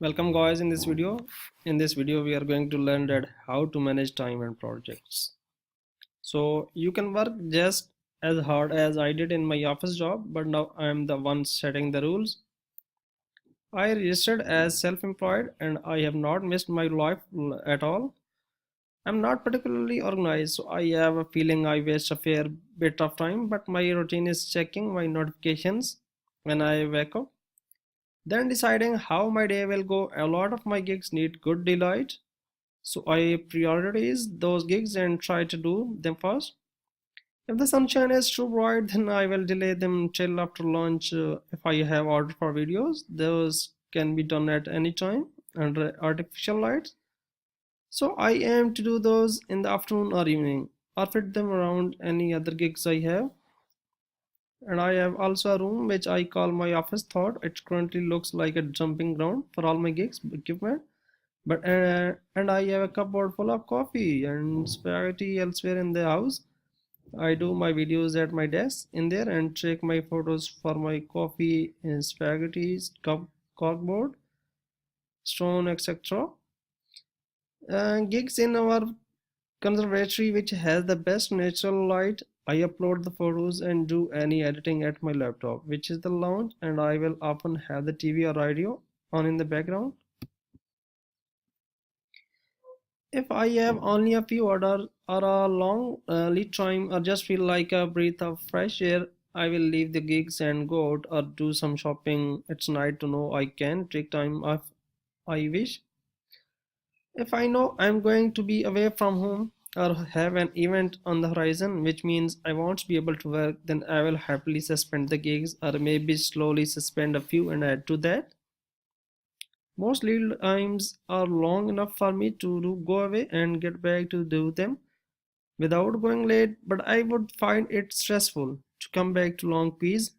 Welcome guys in this video. In this video we are going to learn that how to manage time and projects. So you can work just as hard as I did in my office job, but now I am the one setting the rules. I registered as self-employed and I have not missed my life at all. I'm not particularly organized, so I have a feeling I waste a fair bit of time, but my routine is checking my notifications when I wake up, then deciding how my day will go. A lot of my gigs need good delight, so I prioritize those gigs and try to do them first. If the sunshine is too bright, then I will delay them till after lunch. If I have ordered for videos, those can be done at any time under artificial lights. So I aim to do those in the afternoon or evening, or fit them around any other gigs I have. And I have also a room which I call my office thought. It currently looks like a jumping ground for all my gigs equipment. But and I have a cupboard full of coffee and spaghetti elsewhere in the house. I do my videos at my desk in there and take my photos for my coffee and spaghetti corkboard, stone, etc. Gigs in our conservatory, which has the best natural light. I upload the photos and do any editing at my laptop, which is the lounge, and I will often have the TV or radio on in the background. If I have only a few orders or a long lead time or just feel like a breath of fresh air, I will leave the gigs and go out or do some shopping. It's nice to know I can take time off I wish. If I know I'm going to be away from home or have an event on the horizon, which means I won't be able to work, then I will happily suspend the gigs or maybe slowly suspend a few and add to that. Most lead times are long enough for me to go away and get back to do them without going late, but I would find it stressful to come back to long quiz.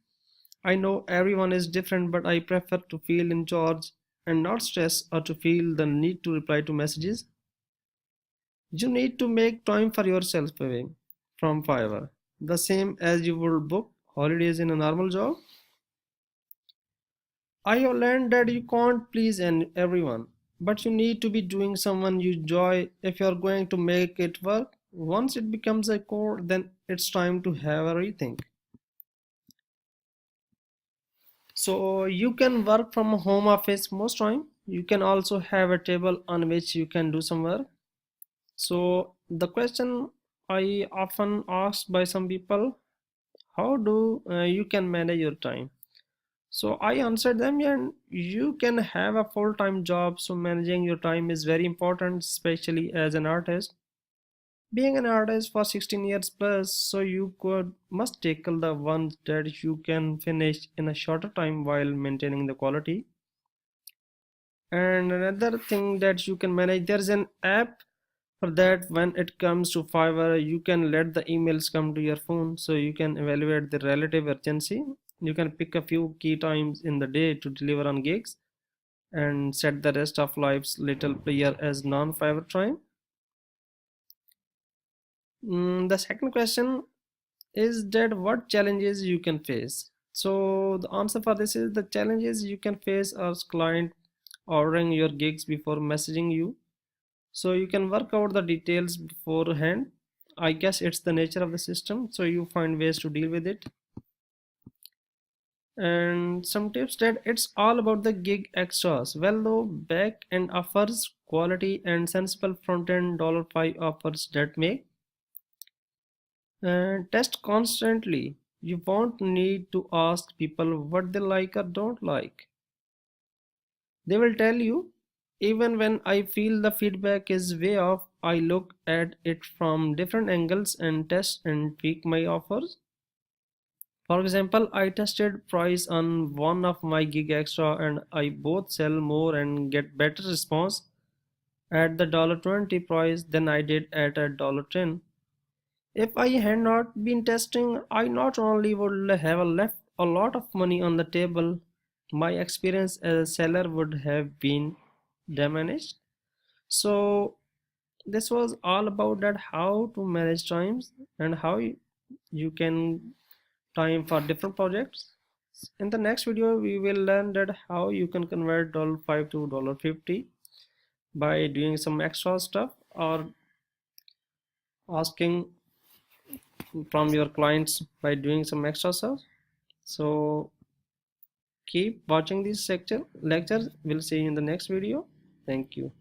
I know everyone is different, but I prefer to feel in charge and not stress or to feel the need to reply to messages. You need to make time for yourself away from Fiverr, the same as you would book holidays in a normal job. I have learned that you can't please everyone, but you need to be doing someone you enjoy if you're going to make it work. Once it becomes a core, then it's time to have a rethink. So you can work from a home office most time. You can also have a table on which you can do some work. So the question I often asked by some people, how do you can manage your time? So I answered them, yeah, you can have a full-time job, so managing your time is very important, especially as an artist. Being an artist for 16 years plus, so you could must tackle the ones that you can finish in a shorter time while maintaining the quality. And another thing that you can manage, there's an app for that. When it comes to Fiverr, you can let the emails come to your phone, so you can evaluate the relative urgency. You can pick a few key times in the day to deliver on gigs and set the rest of life's little player as non-Fiverr time. The second question is that what challenges you can face. So the answer for this is the challenges you can face are client ordering your gigs before messaging you, so you can work out the details beforehand. I guess it's the nature of the system, so you find ways to deal with it. And some tips that it's all about the gig extras. Well, though back end offers quality and sensible front end $5 offers that make test constantly. You won't need to ask people what they like or don't like. They will tell you. Even when I feel the feedback is way off, I look at it from different angles and test and tweak my offers. For example, I tested price on one of my gig extra and I both sell more and get better response at the $20 price than I did at a $10. If I had not been testing, I not only would have left a lot of money on the table, my experience as a seller would have been diminished. So this was all about that how to manage times and how you can time for different projects. In the next video, we will learn that how you can convert $5 to $50 by doing some extra stuff or asking from your clients by doing some extra stuff. So keep watching this lecture. We'll see you in the next video. Thank you.